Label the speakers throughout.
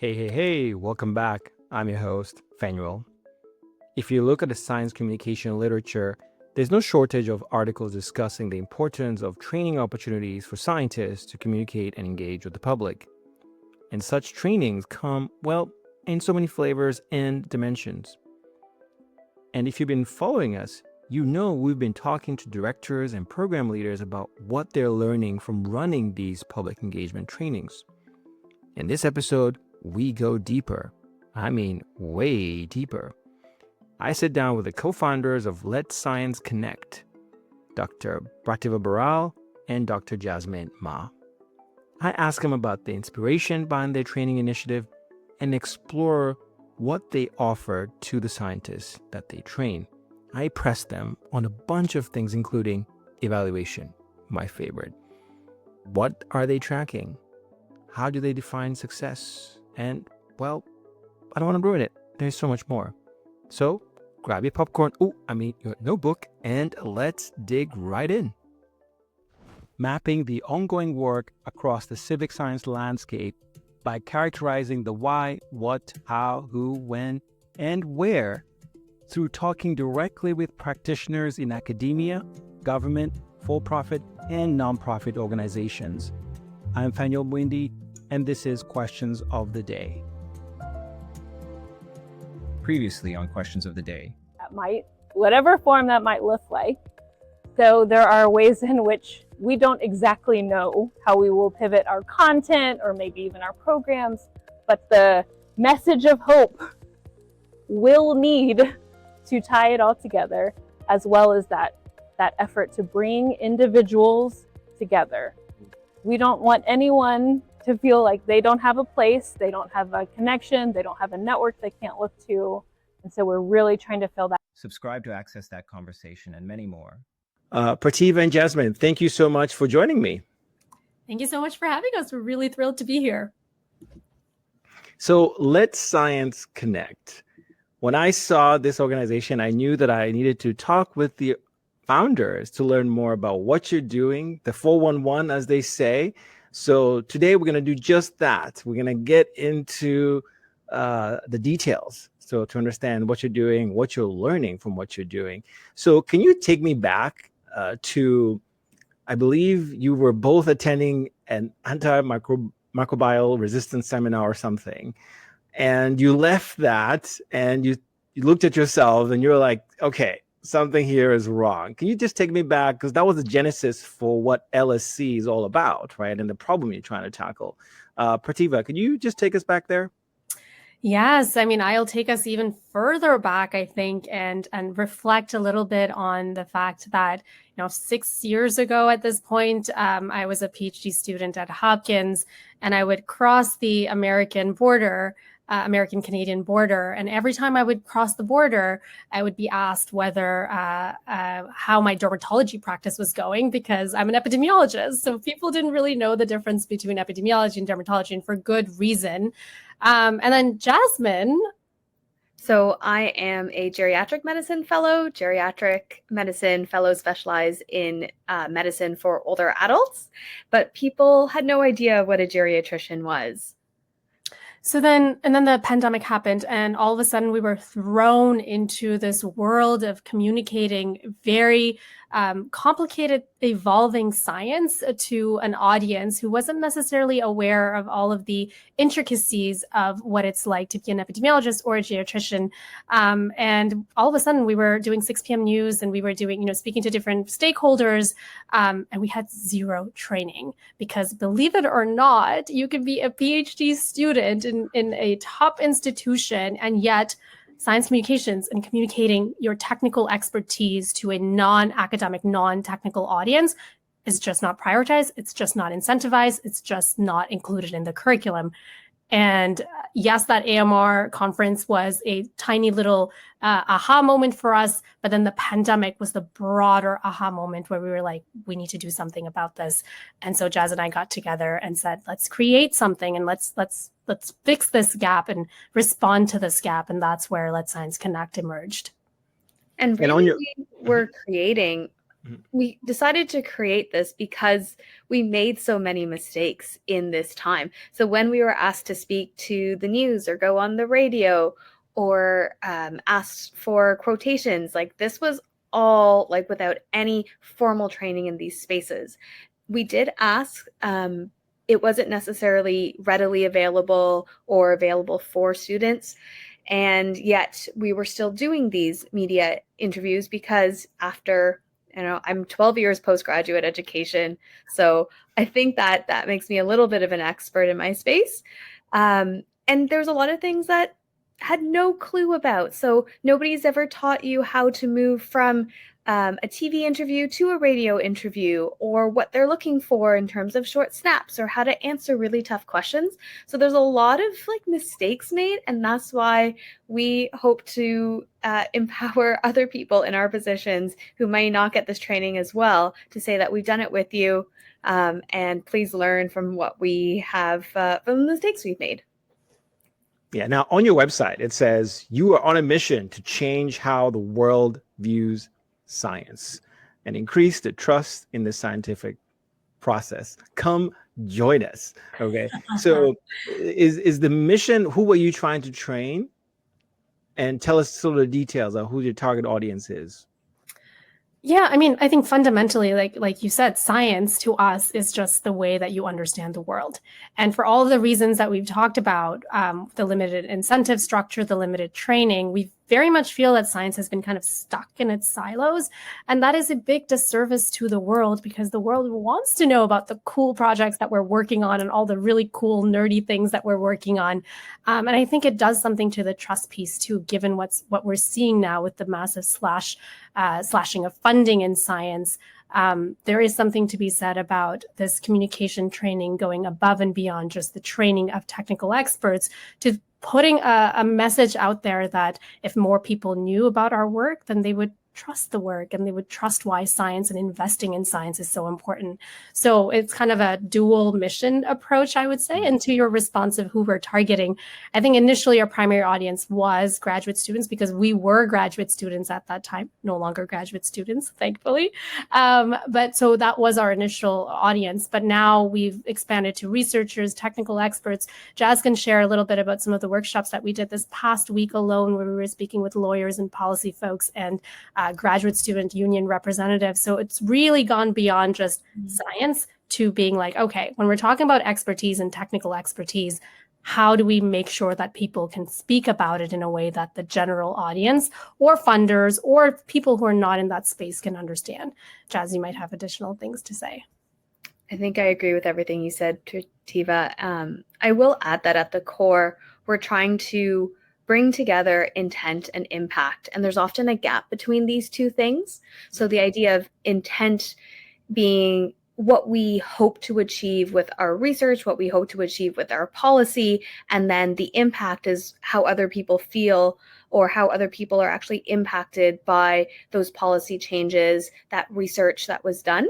Speaker 1: Hey, welcome back. I'm your host, Fanuel. If you look at the science communication literature, there's no shortage of articles discussing the importance of training opportunities for scientists to communicate and engage with the public. And such trainings come, well, in so many flavors and dimensions. And if you've been following us, you know we've been talking to directors and program leaders about what they're learning from running these public engagement trainings. In this episode, we go deeper. I mean, way deeper. I sit down with the co-founders of Let Science Connect, Dr. Prativa Baral and Dr. Jasmine Mah. I ask them about the inspiration behind their training initiative and explore what they offer to the scientists that they train. I press them on a bunch of things, including evaluation, my favorite. What are they tracking? How do they define success? And, well, I don't want to ruin it. There's so much more. So, grab your popcorn, your notebook, and let's dig right in. Mapping the ongoing work across the civic science landscape by characterizing the why, what, how, who, when, and where through talking directly with practitioners in academia, government, for-profit, and nonprofit organizations. I'm Fanuel Muindi, and this is Questions of the Day. Previously on Questions of the Day.
Speaker 2: That might, whatever form that might look like. So there are ways in which we don't exactly know how we will pivot our content or maybe even our programs, but the message of hope will need to tie it all together, as well as that effort to bring individuals together. We don't want anyone to feel like they don't have a place, they don't have a connection, they don't have a network they can't look to. And so we're really trying to fill that.
Speaker 1: Subscribe to access that conversation and many more. Prativa and Jasmine, thank you so much for joining me.
Speaker 3: Thank you so much for having us. We're really thrilled to be here.
Speaker 1: So Let Science Connect. When I saw this organization, I knew that I needed to talk with the founders to learn more about what you're doing, the 411, as they say. So today we're going to do just that. We're going to get into the details. So to understand what you're doing, what you're learning from what you're doing. So can you take me back to, I believe you were both attending an antimicrobial resistance seminar or something. And you left that and you looked at yourself and you're like, okay, something here is wrong. Can you just take me back? Because that was the genesis for what LSC is all about, right? And the problem you're trying to tackle. Prativa, could you just take us back there?
Speaker 3: Yes, I mean, I'll take us even further back, I think, and reflect a little bit on the fact that, 6 years ago at this point, I was a PhD student at Hopkins, and I would cross the American-Canadian border. And every time I would cross the border, I would be asked whether how my dermatology practice was going, because I'm an epidemiologist. So people didn't really know the difference between epidemiology and dermatology, and for good reason. And then Jasmine.
Speaker 4: So I am a geriatric medicine fellow. Geriatric medicine fellows specialize in medicine for older adults, but people had no idea what a geriatrician was.
Speaker 3: So then the pandemic happened, and all of a sudden we were thrown into this world of communicating very complicated, evolving science to an audience who wasn't necessarily aware of all of the intricacies of what it's like to be an epidemiologist or a geriatrician. And all of a sudden we were doing 6 p.m. news, and we were doing, speaking to different stakeholders, and we had zero training, because believe it or not, you can be a PhD student in a top institution and yet science communications and communicating your technical expertise to a non-academic, non-technical audience is just not prioritized. It's just not incentivized. It's just not included in the curriculum. And yes, that AMR conference was a tiny little aha moment for us, but then the pandemic was the broader aha moment where we were like, we need to do something about this. And so Jazz and I got together and said, let's create something, and let's fix this gap and respond to this gap. And that's where Let Science Connect emerged.
Speaker 4: And really, we're creating We decided to create this because we made so many mistakes in this time. So when we were asked to speak to the news or go on the radio or asked for quotations, like this was all like without any formal training in these spaces. We did ask, it wasn't necessarily readily available or available for students. And yet we were still doing these media interviews because after, I'm 12 years postgraduate education. So I think that makes me a little bit of an expert in my space. And there's a lot of things that had no clue about. So nobody's ever taught you how to move from a TV interview to a radio interview, or what they're looking for in terms of short snaps, or how to answer really tough questions. So there's a lot of like mistakes made, and that's why we hope to empower other people in our positions who may not get this training as well, to say that we've done it with you, and please learn from what we have, from the mistakes we've made.
Speaker 1: Yeah. Now, on your website, it says you are on a mission to change how the world views science and increase the trust in the scientific process. Come join us. Okay. So is the mission, who are you trying to train? And tell us sort of the details of who your target audience is.
Speaker 3: Yeah, I mean, I think fundamentally, like you said, science to us is just the way that you understand the world. And for all of the reasons that we've talked about, the limited incentive structure, the limited training, we very much feel that science has been kind of stuck in its silos. And that is a big disservice to the world, because the world wants to know about the cool projects that we're working on and all the really cool, nerdy things that we're working on. And I think it does something to the trust piece too, given what we're seeing now with the massive slashing of funding in science. There is something to be said about this communication training going above and beyond just the training of technical experts, to putting a message out there that if more people knew about our work, then they would trust the work and they would trust why science and investing in science is so important. So it's kind of a dual mission approach, I would say. And to your response of who we're targeting, I think initially our primary audience was graduate students, because we were graduate students at that time, no longer graduate students, thankfully. But so that was our initial audience. But now we've expanded to researchers, technical experts. Jazz can share a little bit about some of the workshops that we did this past week alone, where we were speaking with lawyers and policy folks and graduate student union representatives. So it's really gone beyond just science to being like, okay, when we're talking about expertise and technical expertise, how do we make sure that people can speak about it in a way that the general audience or funders or people who are not in that space can understand? Jazz, you might have additional things to say.
Speaker 4: I think I agree with everything you said, Prativa. I will add that at the core, we're trying to bring together intent and impact. And there's often a gap between these two things. So the idea of intent being what we hope to achieve with our research, what we hope to achieve with our policy, and then the impact is how other people feel or how other people are actually impacted by those policy changes, that research that was done.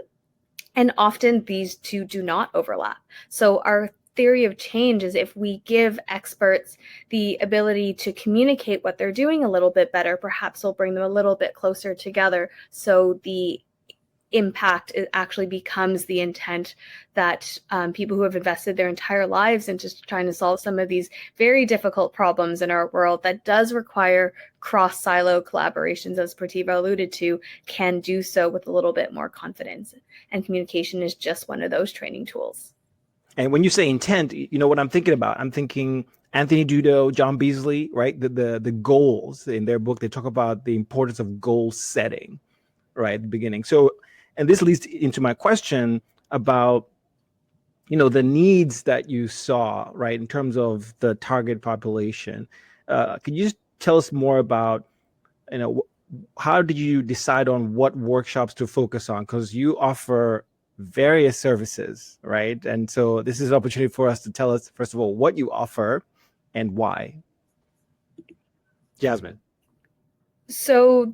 Speaker 4: And often these two do not overlap. So our theory of change is if we give experts the ability to communicate what they're doing a little bit better, perhaps we'll bring them a little bit closer together, so the impact actually becomes the intent that people who have invested their entire lives into trying to solve some of these very difficult problems in our world that does require cross-silo collaborations, as Prativa alluded to, can do so with a little bit more confidence. And communication is just one of those training tools.
Speaker 1: And when you say intent, you know what I'm thinking about? I'm thinking Anthony Dudo, John Beasley, right? The goals in their book, they talk about the importance of goal setting, right, at the beginning. So, and this leads into my question about, the needs that you saw, right, in terms of the target population. Could you just tell us more about, how did you decide on what workshops to focus on? Because you offer various services, right? And so this is an opportunity for us to tell us, first of all, what you offer and why. Jasmine.
Speaker 4: So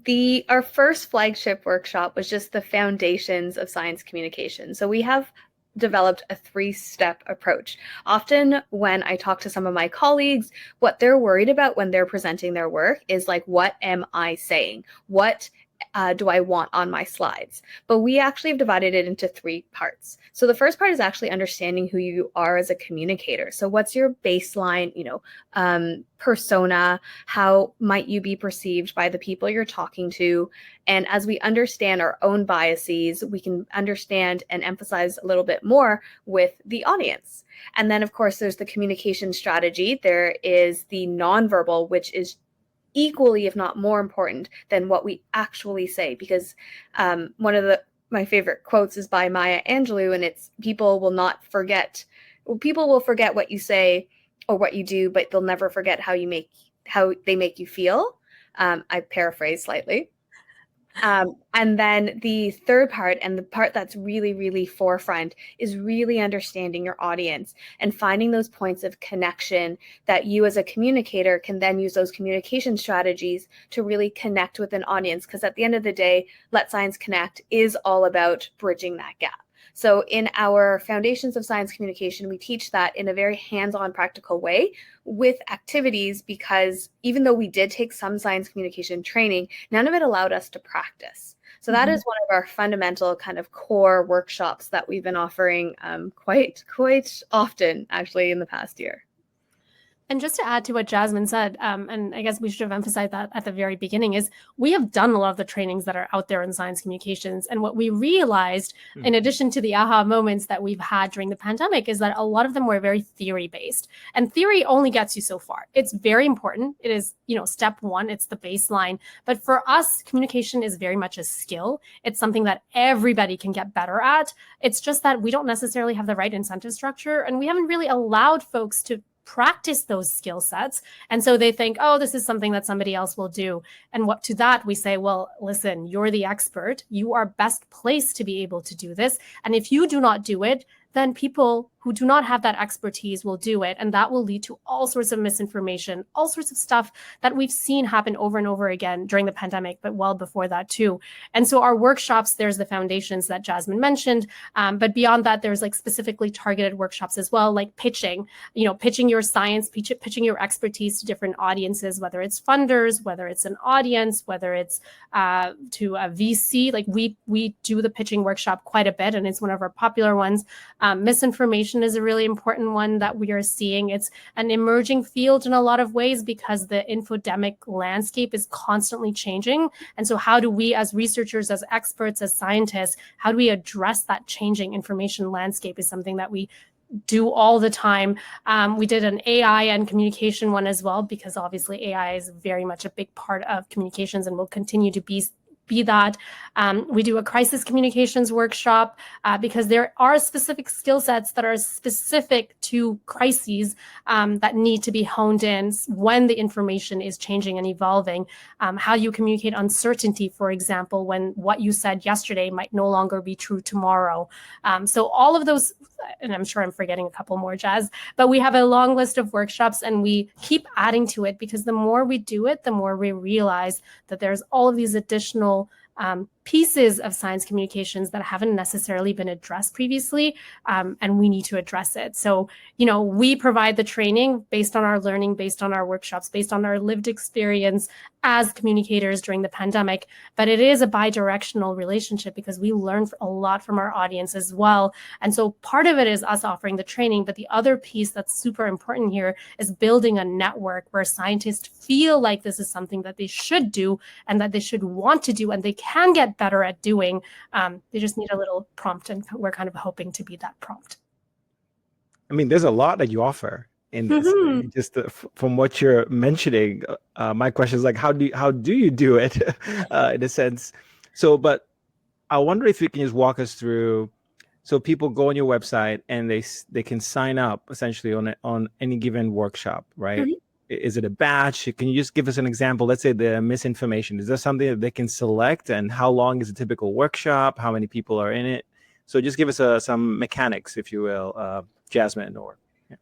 Speaker 4: our first flagship workshop was just the foundations of science communication. So we have developed a 3-step approach. Often when I talk to some of my colleagues, what they're worried about when they're presenting their work is like, what am I saying? What do I want on my slides? But we actually have divided it into 3 parts. So the first part is actually understanding who you are as a communicator. So what's your baseline, persona? How might you be perceived by the people you're talking to? And as we understand our own biases, we can understand and emphasize a little bit more with the audience. And then, of course, there's the communication strategy. There is the nonverbal, which is equally, if not more important than what we actually say, because one of my favorite quotes is by Maya Angelou, and it's people will forget what you say or what you do, but they'll never forget how they make you feel. I paraphrase slightly. And then the third part, and the part that's really, really forefront, is really understanding your audience and finding those points of connection that you as a communicator can then use those communication strategies to really connect with an audience. Because at the end of the day, Let Science Connect is all about bridging that gap. So in our Foundations of Science Communication, we teach that in a very hands-on, practical way with activities, because even though we did take some science communication training, none of it allowed us to practice. So that is one of our fundamental kind of core workshops that we've been offering quite often, actually, in the past year.
Speaker 3: And just to add to what Jasmine said, and I guess we should have emphasized that at the very beginning, is we have done a lot of the trainings that are out there in science communications. And what we realized, in addition to the aha moments that we've had during the pandemic, is that a lot of them were very theory-based. And theory only gets you so far. It's very important. It is, step one. It's the baseline. But for us, communication is very much a skill. It's something that everybody can get better at. It's just that we don't necessarily have the right incentive structure, and we haven't really allowed folks to practice those skill sets. And so they think, oh, this is something that somebody else will do. And what to that we say, well, listen, you're the expert. You are best placed to be able to do this. And if you do not do it, then people who do not have that expertise will do it. And that will lead to all sorts of misinformation, all sorts of stuff that we've seen happen over and over again during the pandemic, but well before that too. And so our workshops, there's the foundations that Jasmine mentioned. But beyond that, there's like specifically targeted workshops as well, like pitching your science, pitching your expertise to different audiences, whether it's funders, whether it's an audience, whether it's to a VC. Like we do the pitching workshop quite a bit, and it's one of our popular ones. Misinformation is a really important one that we are seeing. It's an emerging field in a lot of ways because the infodemic landscape is constantly changing. And so how do we, as researchers, as experts, as scientists, how do we address that changing information landscape is something that we do all the time. We did an AI and communication one as well, because obviously AI is very much a big part of communications and will continue to be that. We do a crisis communications workshop because there are specific skill sets that are specific to crises that need to be honed in when the information is changing and evolving. How you communicate uncertainty, for example, when what you said yesterday might no longer be true tomorrow. So all of those, and I'm sure I'm forgetting a couple more, Jazz, but we have a long list of workshops and we keep adding to it, because the more we do it, the more we realize that there's all of these additional pieces of science communications that haven't necessarily been addressed previously, and we need to address it. So, we provide the training based on our learning, based on our workshops, based on our lived experience as communicators during the pandemic, but it is a bi-directional relationship because we learn a lot from our audience as well. And so part of it is us offering the training, but the other piece that's super important here is building a network where scientists feel like this is something that they should do and that they should want to do and they can get better at doing. They just need a little prompt, and we're kind of hoping to be that prompt.
Speaker 1: I mean, there's a lot that you offer in this. Just from what you're mentioning, my question is like, how do you do it in a sense? So, but I wonder if you can just walk us through. So people go on your website and they can sign up essentially on any given workshop, right? Is it a batch? Can you just give us an example? Let's say the misinformation. Is there something that they can select, and how long is a typical workshop? How many people are in it? So just give us some mechanics, if you will, Jasmine.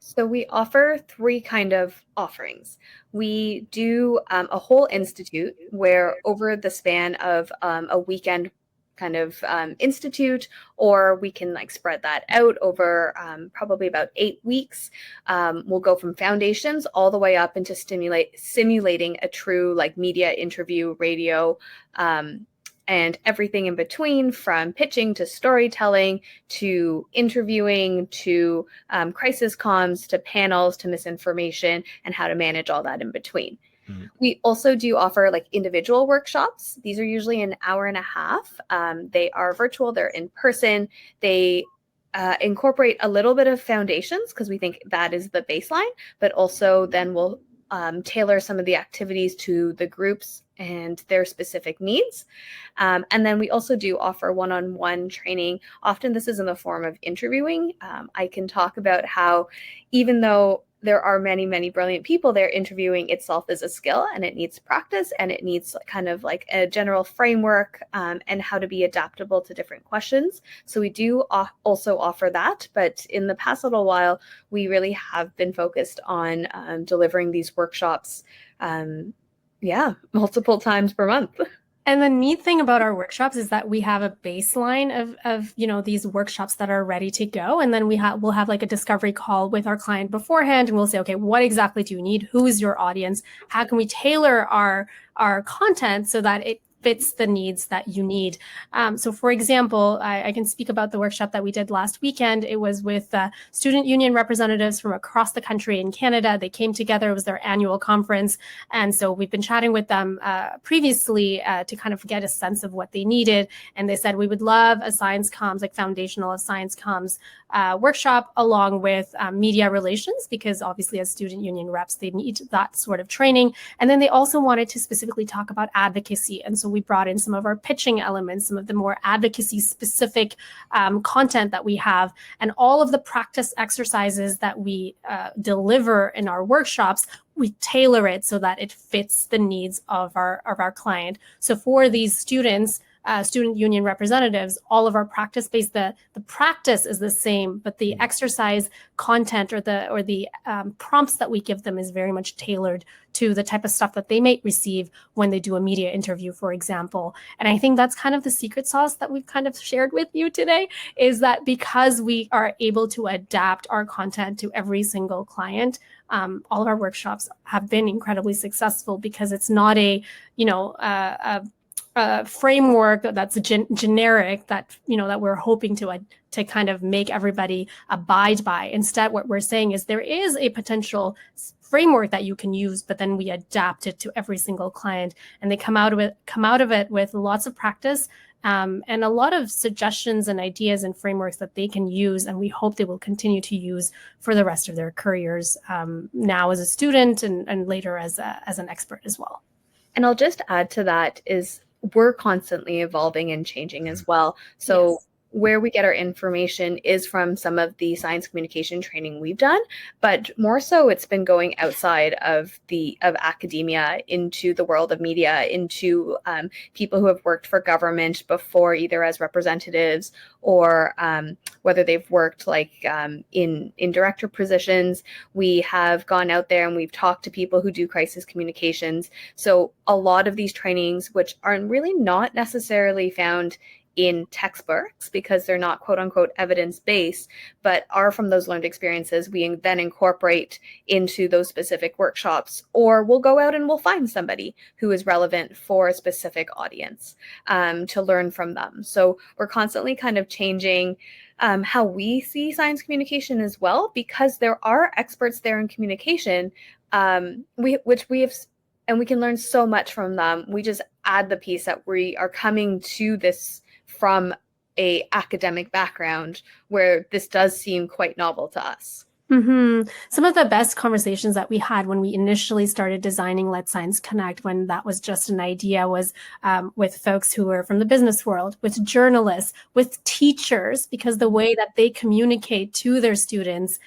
Speaker 4: So we offer 3 kind of offerings. We do a whole institute where over the span of a weekend kind of institute, or we can like spread that out over probably about 8 weeks. We'll go from foundations all the way up into simulating a true like media interview, radio and everything in between, from pitching to storytelling to interviewing to crisis comms to panels to misinformation, and how to manage all that in between. We also do offer like individual workshops. These are usually an hour and a half. They are virtual, they're in person. They incorporate a little bit of foundations because we think that is the baseline, but also then we'll tailor some of the activities to the groups and their specific needs. And then we also do offer one-on-one training. Often this is in the form of interviewing. I can talk about how even though there are many, many brilliant people there, interviewing itself is a skill and it needs practice and it needs kind of like a general framework and how to be adaptable to different questions. So we do also offer that, but in the past little while, we really have been focused on delivering these workshops, multiple times per month.
Speaker 3: And the neat thing about our workshops is that we have a baseline of these workshops that are ready to go. And then we'll have like a discovery call with our client beforehand. And we'll say, okay, what exactly do you need? Who is your audience? How can we tailor our content so that it fits the needs that you need? So for example, I can speak about the workshop that we did last weekend. It was with student union representatives from across the country in Canada. They came together. It was their annual conference. And so we've been chatting with them previously to kind of get a sense of what they needed. And they said, we would love a science comms, like foundational science comms workshop along with media relations, because obviously as student union reps, they need that sort of training. And then they also wanted to specifically talk about advocacy. And so we brought in some of our pitching elements, some of the more advocacy specific content that we have, and all of the practice exercises that we deliver in our workshops. We tailor it so that it fits the needs of our client. So for these students, student union representatives, all of our practice-based, the practice is the same, but the exercise content or the prompts that we give them is very much tailored to the type of stuff that they might receive when they do a media interview, for example. And I think that's kind of the secret sauce that we've kind of shared with you today, is that because we are able to adapt our content to every single client, all of our workshops have been incredibly successful because it's not a framework that's generic that we're hoping to kind of make everybody abide by. Instead, what we're saying is there is a potential framework that you can use, but then we adapt it to every single client, and they come out of it with lots of practice and a lot of suggestions and ideas and frameworks that they can use, and we hope they will continue to use for the rest of their careers, now as a student and later as an expert as well.
Speaker 4: And I'll just add to that is we're constantly evolving and changing as well. So yes, where we get our information is from some of the science communication training we've done, but more so it's been going outside of academia into the world of media, into people who have worked for government before, either as representatives or whether they've worked like in director positions. We have gone out there and we've talked to people who do crisis communications. So a lot of these trainings, which are really not necessarily found in textbooks because they're not quote unquote evidence-based, but are from those learned experiences, we then incorporate into those specific workshops, or we'll go out and we'll find somebody who is relevant for a specific audience to learn from them. So we're constantly kind of changing how we see science communication as well, because there are experts there in communication, we can learn so much from them. We just add the piece that we are coming to this from a academic background where this does seem quite novel to us.
Speaker 3: Mm-hmm. Some of the best conversations that we had when we initially started designing Let Science Connect, when that was just an idea, was with folks who were from the business world, with journalists, with teachers, because the way that they communicate to their students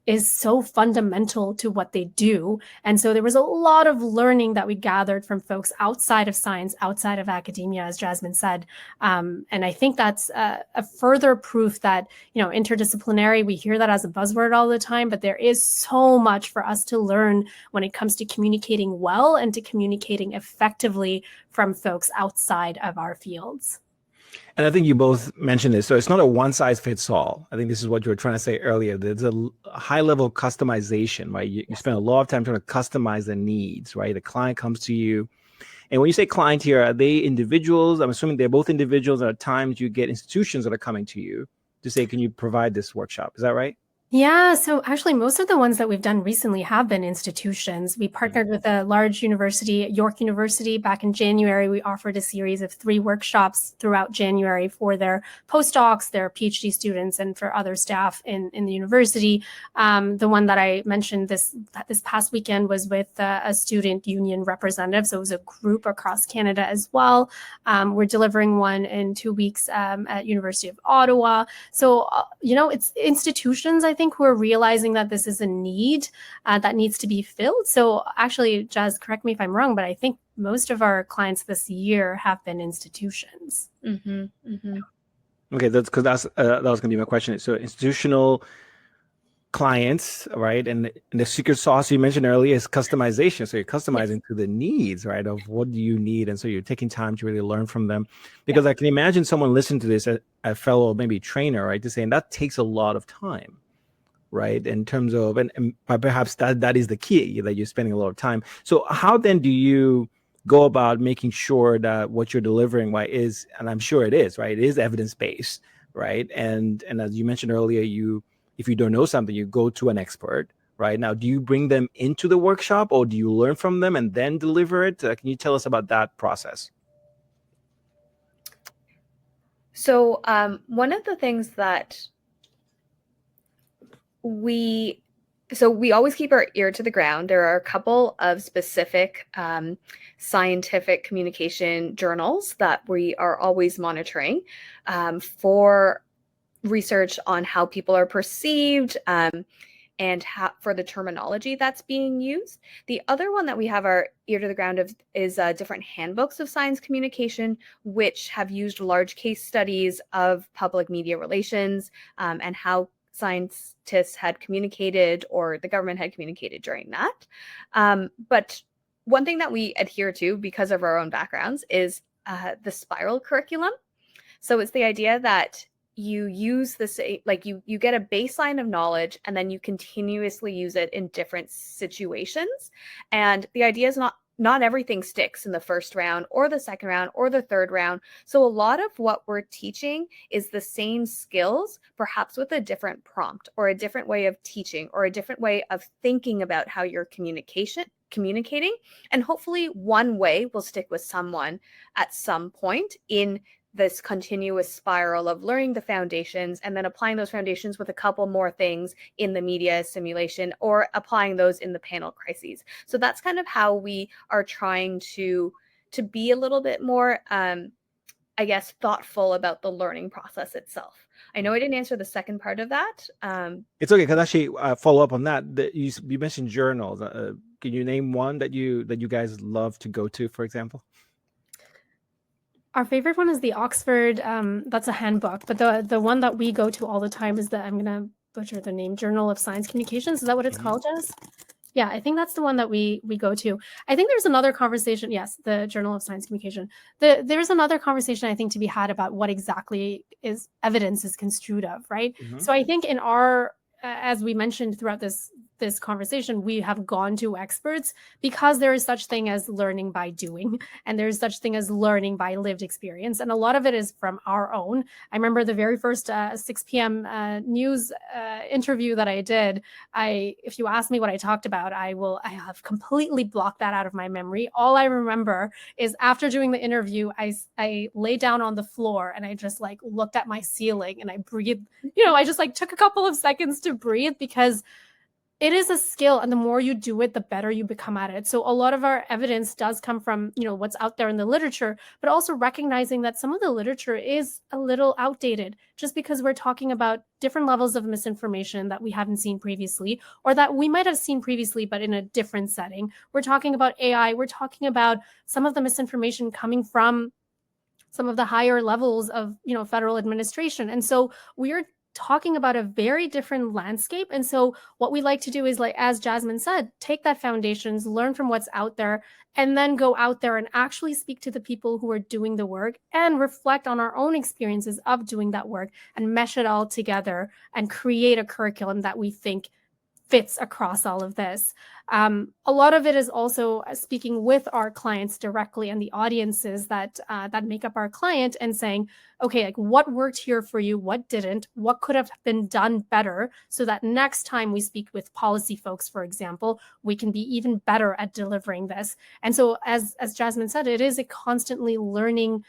Speaker 3: is so fundamental to what they do. And so there was a lot of learning that we gathered from folks outside of science, outside of academia, as Jasmine said. And I think that's a further proof that, interdisciplinary, we hear that as a buzzword all the time, but there is so much for us to learn when it comes to communicating well and to communicating effectively from folks outside of our fields.
Speaker 1: And I think you both mentioned this. So it's not a one size fits all. I think this is what you were trying to say earlier. There's a high level of customization, right? You spend a lot of time trying to customize the needs, right? The client comes to you And when you say client here, are they individuals? I'm assuming they're both individuals, and at times you get institutions that are coming to you to say, can you provide this workshop? Is that right?
Speaker 3: Yeah, so actually, most of the ones that we've done recently have been institutions. We partnered with a large university, York University, back in January. We offered a series of 3 workshops throughout January for their postdocs, their PhD students, and for other staff in the university. The one that I mentioned this past weekend was with a student union representative, so it was a group across Canada as well. We're delivering one in 2 weeks at University of Ottawa. So, it's institutions, I think, who are realizing that this is a need that needs to be filled. So actually, Jazz, correct me if I'm wrong, but I think most of our clients this year have been institutions.
Speaker 4: Mm-hmm, mm-hmm.
Speaker 1: Okay, that was going to be my question. So institutional clients, right? And the secret sauce you mentioned earlier is customization. So you're customizing to the needs, right? Of what do you need? And so you're taking time to really learn from them. Because I can imagine someone listening to this, a fellow maybe trainer, right? To saying that takes a lot of time, right? In terms of, and perhaps that is the key, that you're spending a lot of time. So how then do you go about making sure that what you're delivering, right, is, and I'm sure it is, right? It is evidence-based, right? And as you mentioned earlier, if you don't know something, you go to an expert, right? Now, do you bring them into the workshop, or do you learn from them and then deliver it? Can you tell us about that process?
Speaker 4: So one of the things that we always keep our ear to the ground. There are a couple of specific scientific communication journals that we are always monitoring for research on how people are perceived and for the terminology that's being used. The other one that we have our ear to the ground of is different handbooks of science communication, which have used large case studies of public media relations and how scientists had communicated or the government had communicated during that. But one thing that we adhere to because of our own backgrounds is the spiral curriculum. So it's the idea that you use this, like you get a baseline of knowledge and then you continuously use it in different situations. And the idea is not everything sticks in the first round or the second round or the third round. So a lot of what we're teaching is the same skills, perhaps with a different prompt or a different way of teaching or a different way of thinking about how you're communicating. And hopefully one way will stick with someone at some point in this continuous spiral of learning the foundations and then applying those foundations with a couple more things in the media simulation or applying those in the panel crises. So that's kind of how we are trying to be a little bit more, I guess, thoughtful about the learning process itself. I know I didn't answer the second part of that.
Speaker 1: It's okay, because actually follow up on that. You mentioned journals. Can you name one that you guys love to go to, for example?
Speaker 3: Our favorite one is the Oxford, that's a handbook, but the one that we go to all the time is I'm going to butcher the name, Journal of Science Communications. Is that what it's called, Jess? Yeah, I think that's the one that we go to. I think there's another conversation. Yes, the Journal of Science Communication. There's another conversation I think to be had about what exactly is evidence is construed of, right? So I think in our, as we mentioned throughout this conversation, we have gone to experts because there is such thing as learning by doing, and there's such thing as learning by lived experience, and a lot of it is from our own. I remember the very first 6 p.m. News interview that I did. If you ask me what I talked about, I have completely blocked that out of my memory. All I remember is after doing the interview, I lay down on the floor and I just like looked at my ceiling and I breathed. I just like took a couple of seconds to breathe because it is a skill, and the more you do it, the better you become at it. So a lot of our evidence does come from, what's out there in the literature, but also recognizing that some of the literature is a little outdated just because we're talking about different levels of misinformation that we haven't seen previously, or that we might have seen previously, but in a different setting. We're talking about AI. We're talking about some of the misinformation coming from some of the higher levels of, federal administration. And so we're talking about a very different landscape. And so what we like to do is, like, as Jasmine said, take that foundations, learn from what's out there, and then go out there and actually speak to the people who are doing the work and reflect on our own experiences of doing that work and mesh it all together and create a curriculum that we think fits across all of this. A lot of it is also speaking with our clients directly and the audiences that make up our client and saying, okay, like what worked here for you, what didn't, what could have been done better, so that next time we speak with policy folks, for example, we can be even better at delivering this. And so, as Jasmine said, it is a constantly learning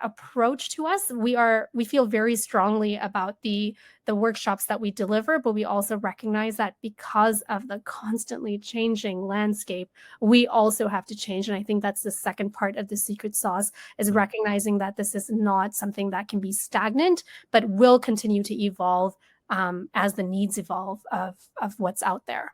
Speaker 3: approach to us. We feel very strongly about the workshops that we deliver, but we also recognize that because of the constantly changing landscape, we also have to change. And I think that's the second part of the secret sauce, is recognizing that this is not something that can be stagnant, but will continue to evolve as the needs evolve of what's out there.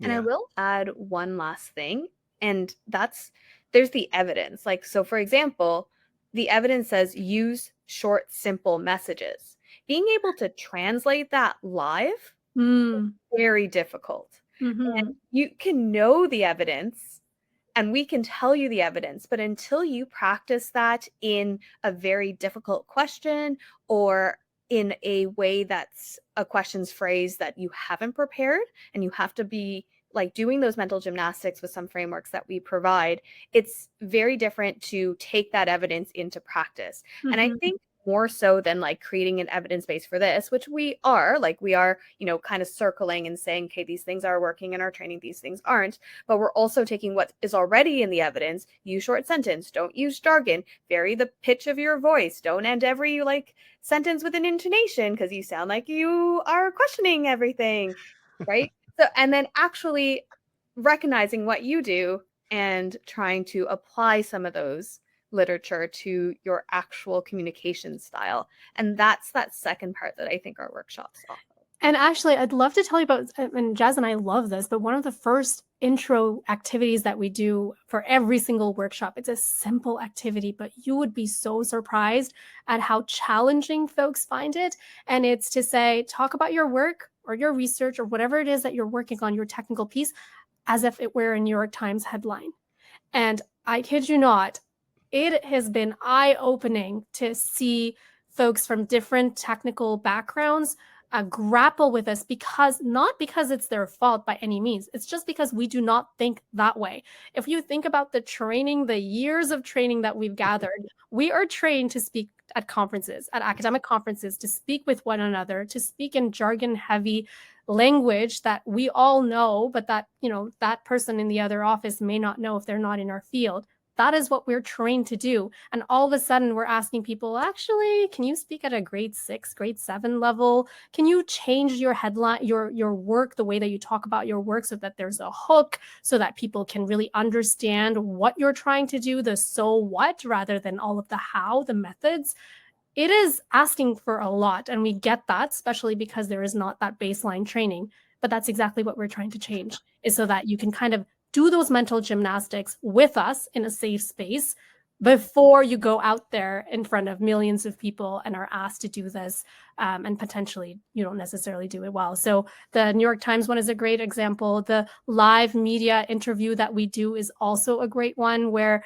Speaker 4: And I will add one last thing, and there's the evidence. Like, so for example, the evidence says use short, simple messages. Being able to translate that live is very difficult. And you can know the evidence and we can tell you the evidence, but until you practice that in a very difficult question or in a way that's a question's phrase that you haven't prepared, and you have to be like doing those mental gymnastics with some frameworks that we provide, it's very different to take that evidence into practice. And I think more so than like creating an evidence base for this, which we are, kind of circling and saying, okay, these things are working in our training, these things aren't, but we're also taking what is already in the evidence, use short sentence, don't use jargon, vary the pitch of your voice, don't end every sentence with an intonation because you sound like you are questioning everything, right? So, and then actually recognizing what you do and trying to apply some of those literature to your actual communication style. And that's that second part that I think our workshops offer.
Speaker 3: And actually, I'd love to tell you about, and Jazz and I love this, but one of the first intro activities that we do for every single workshop, it's a simple activity, but you would be so surprised at how challenging folks find it. And it's to say, talk about your work or your research or whatever it is that you're working on, your technical piece, as if it were a New York Times headline. And I kid you not, it has been eye-opening to see folks from different technical backgrounds grapple with this, not because it's their fault by any means. It's just because we do not think that way. If you think about the training, the years of training that we've gathered, we are trained to speak at conferences, at academic conferences, to speak with one another, to speak in jargon-heavy language that we all know, but that, that person in the other office may not know if they're not in our field. That is what we're trained to do. And all of a sudden we're asking people, actually, can you speak at a grade 6, grade 7 level? Can you change your headline, your work, the way that you talk about your work, so that there's a hook, so that people can really understand what you're trying to do, the so what, rather than all of the how, the methods? It is asking for a lot. And we get that, especially because there is not that baseline training. But that's exactly what we're trying to change, is so that you can kind of do those mental gymnastics with us in a safe space before you go out there in front of millions of people and are asked to do this, and potentially you don't necessarily do it well. So the New York Times one is a great example. The live media interview that we do is also a great one, where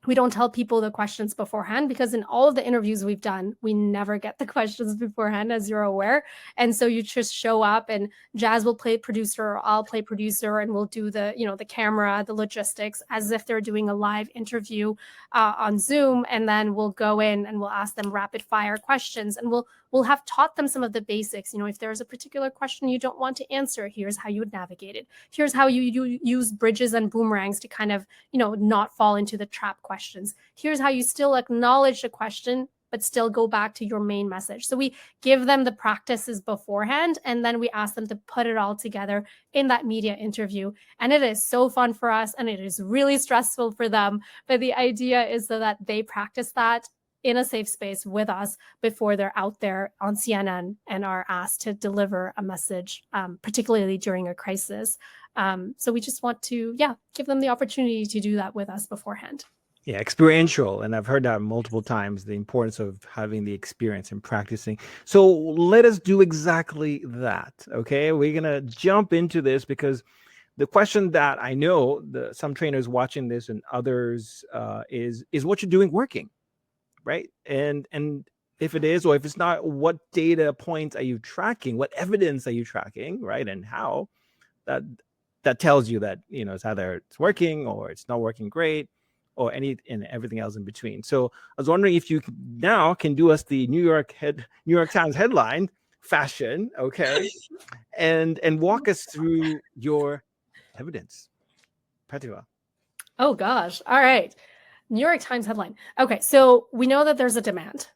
Speaker 3: we don't tell people the questions beforehand, because in all of the interviews we've done, we never get the questions beforehand, as you're aware. And so you just show up and Jazz will play producer, or I'll play producer, and we'll do the, the camera, the logistics, as if they're doing a live interview on Zoom. And then we'll go in and we'll ask them rapid fire questions, and we'll have taught them some of the basics. If there's a particular question you don't want to answer, here's how you would navigate it. Here's how you use bridges and boomerangs to kind of, not fall into the trap questions. Here's how you still acknowledge the question, but still go back to your main message. So we give them the practices beforehand, and then we ask them to put it all together in that media interview. And it is so fun for us, and it is really stressful for them. But the idea is so that they practice that in a safe space with us before they're out there on CNN and are asked to deliver a message, particularly during a crisis. So we just want to, give them the opportunity to do that with us beforehand.
Speaker 1: Yeah, experiential. And I've heard that multiple times, the importance of having the experience and practicing. So let us do exactly that. Okay, we're going to jump into this, because the question that I know some trainers watching this and others is what you're doing working, right? And if it is, or if it's not, what data points are you tracking? What evidence are you tracking, right? And how that tells you that, it's either it's working or it's not working great, or and everything else in between. So I was wondering if you now can do us the New York Times headline fashion, okay, and walk us through your evidence, Prativa.
Speaker 3: Oh gosh. All right. New York Times headline. Okay, so we know that there's a demand.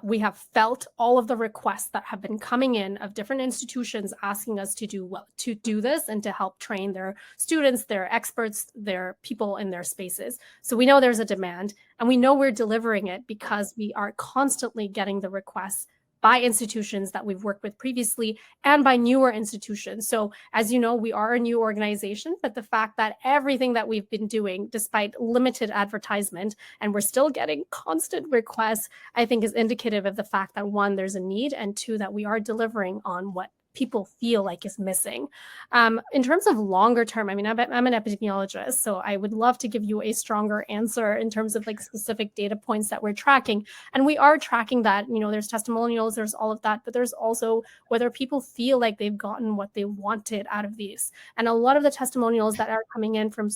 Speaker 3: We have felt all of the requests that have been coming in of different institutions asking us to do this and to help train their students, their experts, their people in their spaces. So we know there's a demand, and we know we're delivering it because we are constantly getting the requests by institutions that we've worked with previously and by newer institutions. So as you know, we are a new organization, but the fact that everything that we've been doing, despite limited advertisement, and we're still getting constant requests, I think is indicative of the fact that one, there's a need, and two, that we are delivering on what people feel like is missing. In terms of longer term, I mean, I'm an epidemiologist, so I would love to give you a stronger answer in terms of like specific data points that we're tracking. And we are tracking that, there's testimonials, there's all of that, but there's also whether people feel like they've gotten what they wanted out of these. And a lot of the testimonials that are coming in from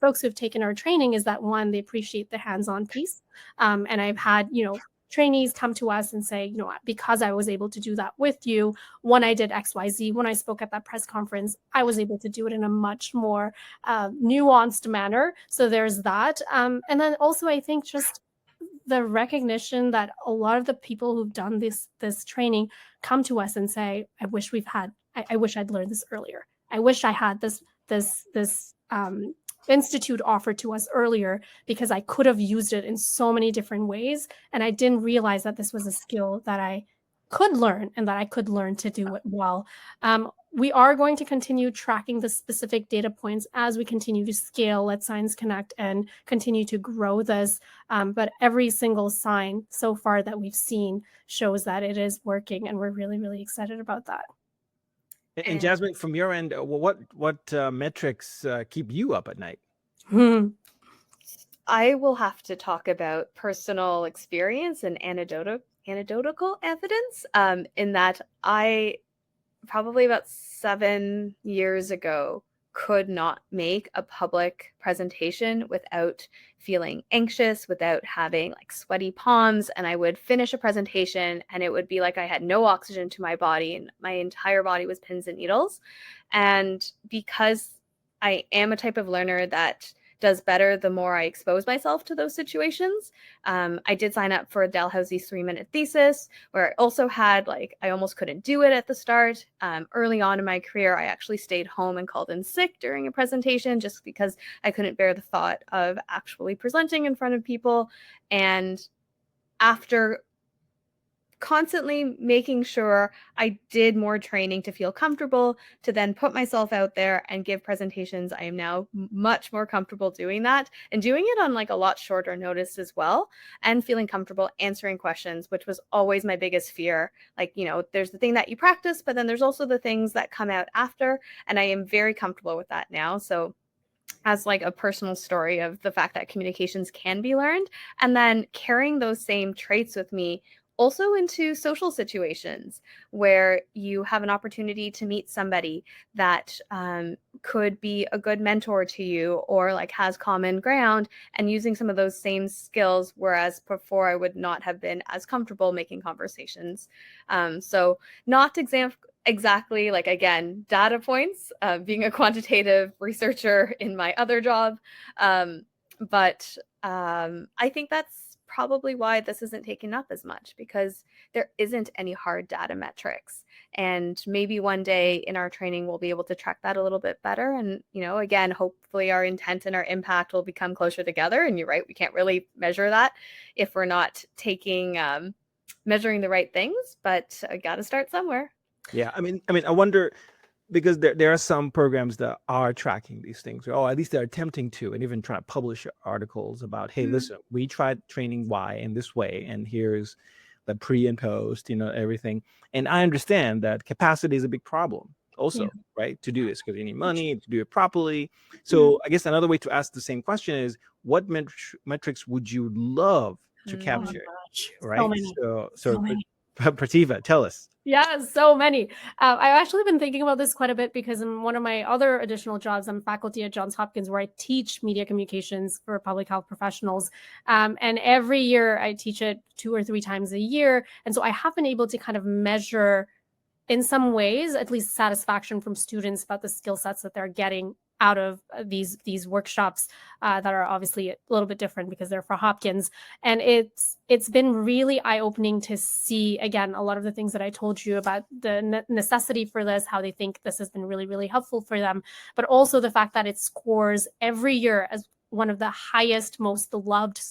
Speaker 3: folks who've taken our training is that, one, they appreciate the hands-on piece. And I've had, trainees come to us and say, because I was able to do that with you, when I did XYZ, when I spoke at that press conference, I was able to do it in a much more nuanced manner. So there's that. And then also, I think just the recognition that a lot of the people who've done this training come to us and say, I wish I'd learned this earlier. I wish I had this institute offered to us earlier, because I could have used it in so many different ways. And I didn't realize that this was a skill that I could learn and that I could learn to do it well. We are going to continue tracking the specific data points as we continue to scale Let's Science Connect and continue to grow this. But every single sign so far that we've seen shows that it is working, and we're really, really excited about that.
Speaker 1: And Jasmine, from your end, what metrics keep you up at night?
Speaker 4: I will have to talk about personal experience and anecdotal evidence, in that I probably about 7 years ago could not make a public presentation without feeling anxious, without having like sweaty palms. And I would finish a presentation and it would be like I had no oxygen to my body and my entire body was pins and needles. And because I am a type of learner that does better the more I expose myself to those situations. I did sign up for Dalhousie's 3-minute thesis, where I also had I almost couldn't do it at the start. Early on in my career, I actually stayed home and called in sick during a presentation just because I couldn't bear the thought of actually presenting in front of people. And after constantly making sure I did more training to feel comfortable, to then put myself out there and give presentations, I am now much more comfortable doing that and doing it on a lot shorter notice as well, and feeling comfortable answering questions, which was always my biggest fear. There's the thing that you practice, but then there's also the things that come out after, and I am very comfortable with that now. So as a personal story of the fact that communications can be learned, and then carrying those same traits with me also into social situations where you have an opportunity to meet somebody that could be a good mentor to you, or has common ground, and using some of those same skills, whereas before I would not have been as comfortable making conversations. So not exactly again, data points, being a quantitative researcher in my other job. But I think that's probably why this isn't taken up as much, because there isn't any hard data metrics. And maybe one day in our training, we'll be able to track that a little bit better. And, again, hopefully our intent and our impact will become closer together. And you're right, we can't really measure that if we're not measuring the right things, but I got to start somewhere.
Speaker 1: Yeah, I mean, I wonder, because there are some programs that are tracking these things, or at least they're attempting to, and even trying to publish articles about, hey, listen, we tried training Y in this way, and here's the pre and post, everything. And I understand that capacity is a big problem also, right, to do this, because you need money to do it properly. So I guess another way to ask the same question is, what metrics would you love to capture much, right?
Speaker 3: many.
Speaker 1: So
Speaker 3: So many.
Speaker 1: Prativa, tell us.
Speaker 3: Yeah, so many. I've actually been thinking about this quite a bit because in one of my other additional jobs, I'm faculty at Johns Hopkins where I teach media communications for public health professionals. And every year I teach it 2 or 3 times a year. And so I have been able to kind of measure in some ways, at least satisfaction from students about the skill sets that they're getting out of these workshops that are obviously a little bit different because they're for Hopkins. And it's been really eye-opening to see, again, a lot of the things that I told you about the necessity for this, how they think this has been really, really helpful for them, but also the fact that it scores every year as one of the highest, most loved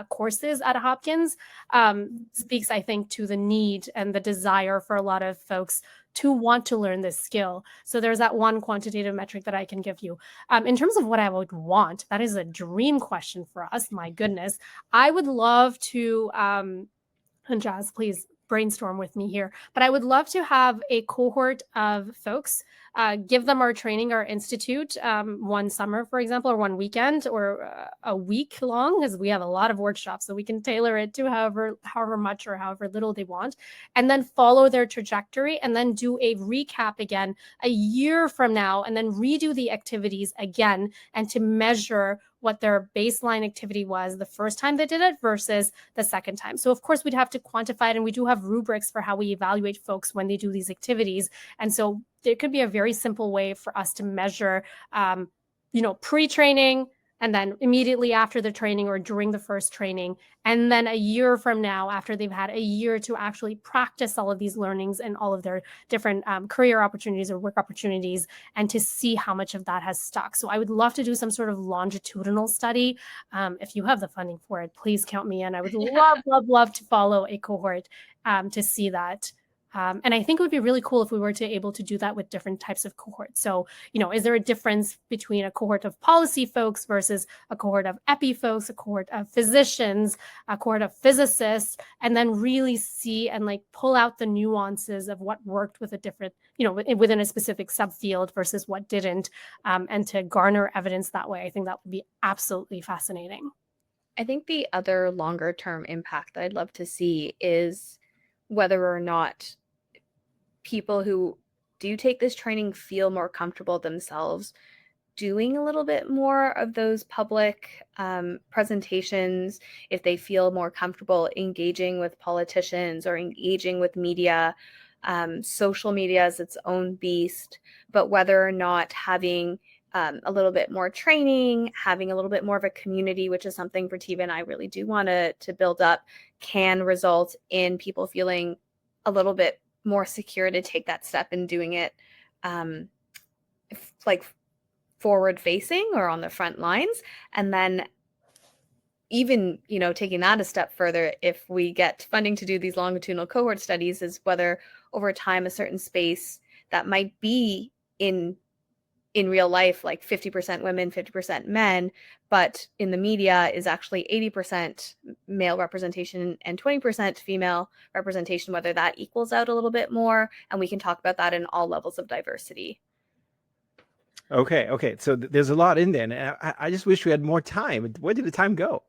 Speaker 3: courses at Hopkins speaks, I think, to the need and the desire for a lot of folks to want to learn this skill. So there's that one quantitative metric that I can give you. In terms of what I would want, that is a dream question for us. My goodness. I would love to, and Jazz, please brainstorm with me here, but I would love to have a cohort of folks, give them our training, our institute, one summer, for example, or one weekend, or a week long, because we have a lot of workshops, so we can tailor it to however much or however little they want, and then follow their trajectory, and then do a recap again a year from now, and then redo the activities again, and to measure what their baseline activity was the first time they did it versus the second time. So of course we'd have to quantify it, and we do have rubrics for how we evaluate folks when they do these activities. And so there could be a very simple way for us to measure, pre-training, and then immediately after the training or during the first training, and then a year from now, after they've had a year to actually practice all of these learnings and all of their different career opportunities or work opportunities, and to see how much of that has stuck. So I would love to do some sort of longitudinal study. If you have the funding for it, please count me in. I would love to follow a cohort to see that. And I think it would be really cool if we were able to do that with different types of cohorts. So, is there a difference between a cohort of policy folks versus a cohort of epi folks, a cohort of physicians, a cohort of physicists, and then really see and pull out the nuances of what worked with a different, within a specific subfield versus what didn't, and to garner evidence that way. I think that would be absolutely fascinating.
Speaker 4: I think the other longer term impact that I'd love to see is whether or not people who do take this training feel more comfortable themselves doing a little bit more of those public presentations, if they feel more comfortable engaging with politicians or engaging with media. Social media is its own beast, but whether or not having a little bit more training, having a little bit more of a community, which is something Prativa and I really do want to build up, can result in people feeling a little bit more secure to take that step and doing it forward facing or on the front lines. And then even, taking that a step further, if we get funding to do these longitudinal cohort studies, is whether over time a certain space that might be in real life, 50% women, 50% men, but in the media is actually 80% male representation and 20% female representation, whether that equals out a little bit more. And we can talk about that in all levels of diversity.
Speaker 1: Okay. So there's a lot in there, and I just wish we had more time. Where did the time go?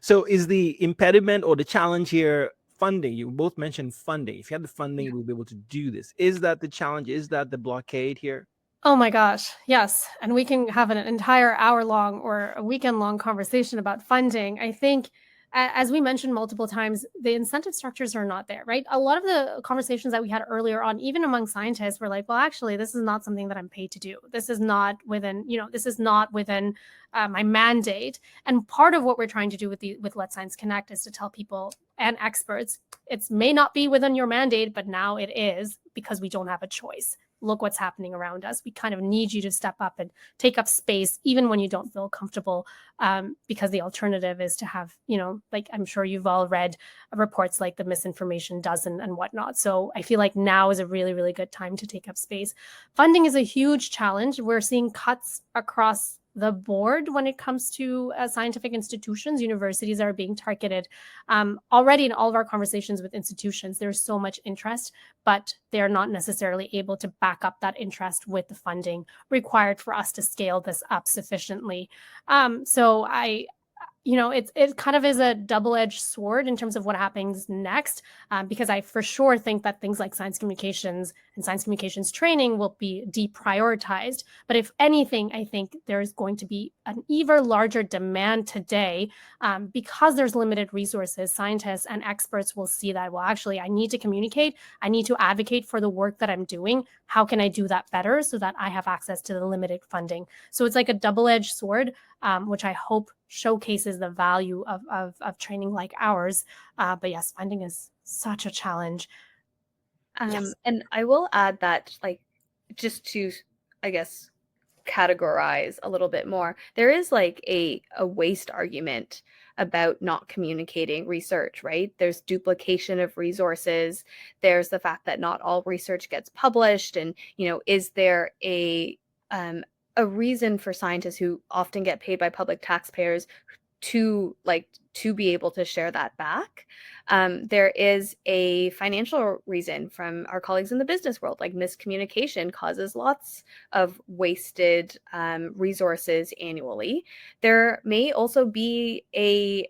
Speaker 1: So is the impediment or the challenge here funding? You both mentioned funding. If you had the funding, we'll be able to do this. Is that the challenge? Is that the blockade here?
Speaker 3: Oh my gosh, yes. And we can have an entire hour-long or a weekend-long conversation about funding. I think, as we mentioned multiple times, the incentive structures are not there, right? A lot of the conversations that we had earlier on, even among scientists, were like, well, actually, this is not something that I'm paid to do. This is not within, my mandate. And part of what we're trying to do with Let Science Connect is to tell people and experts, it may not be within your mandate, but now it is, because we don't have a choice. Look what's happening around us. We kind of need you to step up and take up space, even when you don't feel comfortable, because the alternative is to have, I'm sure you've all read reports like the misinformation dozen and whatnot. So I feel like now is a really, really good time to take up space. Funding is a huge challenge. We're seeing cuts across the board when it comes to scientific institutions. Universities are being targeted. Already in all of our conversations with institutions, there's so much interest, but they're not necessarily able to back up that interest with the funding required for us to scale this up sufficiently. So it kind of is a double-edged sword in terms of what happens next, because I for sure think that things like science communications and science communications training will be deprioritized. But if anything, I think there's going to be an even larger demand today, because there's limited resources. Scientists and experts will see that, well, actually, I need to communicate. I need to advocate for the work that I'm doing. How can I do that better so that I have access to the limited funding? So it's like a double-edged sword, which I hope showcases the value of training like ours. But yes, funding is such a challenge. Yes.
Speaker 4: And I will add that, like, just to, I guess, categorize a little bit more, there is like a waste argument about not communicating research, right? There's duplication of resources. There's the fact that not all research gets published. And, is there a reason for scientists who often get paid by public taxpayers to be able to share that back? There is a financial reason from our colleagues in the business world, like miscommunication causes lots of wasted resources annually. There may also be a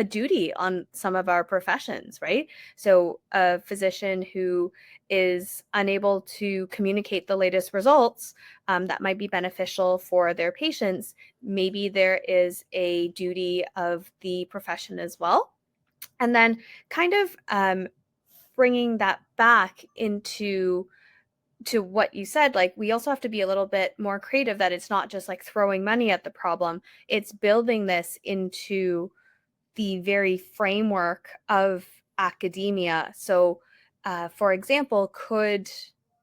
Speaker 4: duty on some of our professions, right? So a physician who is unable to communicate the latest results that might be beneficial for their patients, maybe there is a duty of the profession as well. And then kind of bringing that back into what you said, like, we also have to be a little bit more creative, that it's not just like throwing money at the problem, it's building this into the very framework of academia. So, for example, could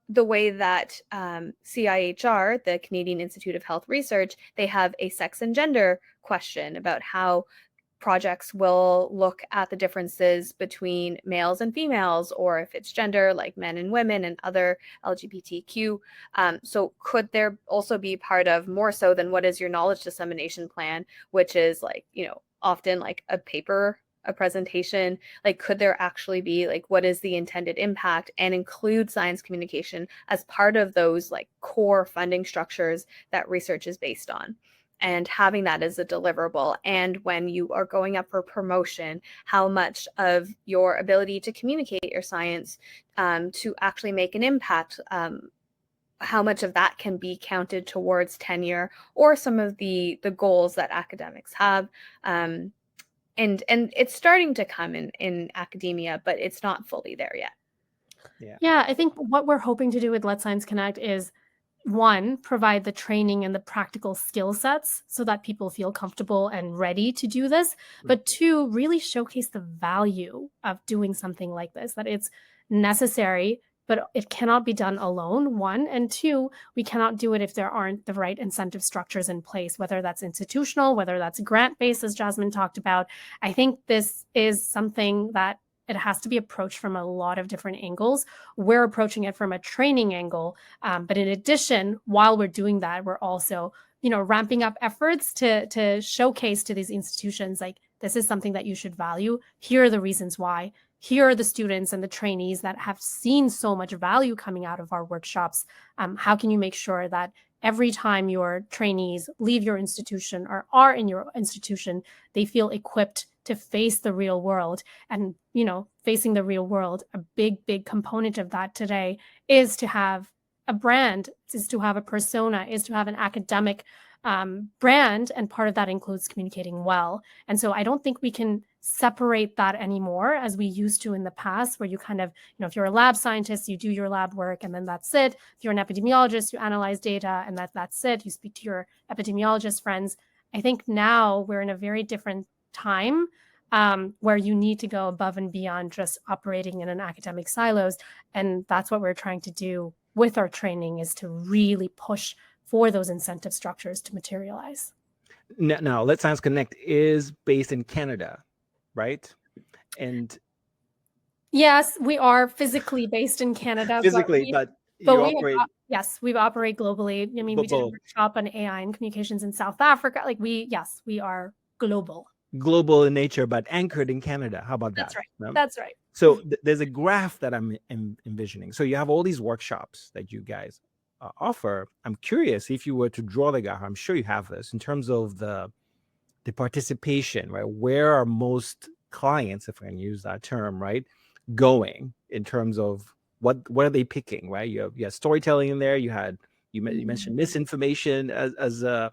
Speaker 4: the way that CIHR, the Canadian Institute of Health Research, they have a sex and gender question about how projects will look at the differences between males and females, or if it's gender, like men and women and other LGBTQ. So could there also be part of, more so than what is your knowledge dissemination plan, which is like, often like a paper, a presentation, like, could there actually be like, what is the intended impact, and include science communication as part of those like core funding structures that research is based on? And having that as a deliverable. And when you are going up for promotion, how much of your ability to communicate your science to actually make an impact, how much of that can be counted towards tenure or some of the goals that academics have. And it's starting to come in academia, but it's not fully there yet.
Speaker 3: Yeah, I think what we're hoping to do with Let Science Connect is, one, provide the training and the practical skill sets so that people feel comfortable and ready to do this. But two, really showcase the value of doing something like this, that it's necessary, but it cannot be done alone, one. And two, we cannot do it if there aren't the right incentive structures in place, whether that's institutional, whether that's grant-based, as Jasmine talked about. I think this is something that it has to be approached from a lot of different angles. We're approaching it from a training angle. But in addition, while we're doing that, we're also, ramping up efforts to showcase to these institutions, like, this is something that you should value. Here are the reasons why. Here are the students and the trainees that have seen so much value coming out of our workshops. How can you make sure that every time your trainees leave your institution or are in your institution, they feel equipped to face the real world? And, facing the real world, a big component of that today is to have a brand, is to have a persona, is to have an academic brand. And part of that includes communicating well. And so I don't think we can separate that anymore as we used to in the past, where you kind of, if you're a lab scientist, you do your lab work and then that's it. If you're an epidemiologist, you analyze data and that's it. You speak to your epidemiologist friends. I think now we're in a very different time where you need to go above and beyond just operating in an academic silos. And that's what we're trying to do with our training, is to really push for those incentive structures to materialize.
Speaker 1: Now, Let Science Connect is based in Canada, right? And
Speaker 3: yes, we are physically based in Canada.
Speaker 1: physically, but
Speaker 3: we operate globally. I mean, we did a workshop on AI and communications in South Africa. Like, we are global
Speaker 1: in nature, but anchored in Canada. How about that?
Speaker 3: That's right. No? That's right.
Speaker 1: So there's a graph that I'm envisioning. So you have all these workshops that you guys offer. I'm curious if you were to draw the graph. I'm sure you have this in terms of the the participation, right? Where are most clients, if I can use that term, right, going in terms of what are they picking, right? You had storytelling in there. You mentioned misinformation as an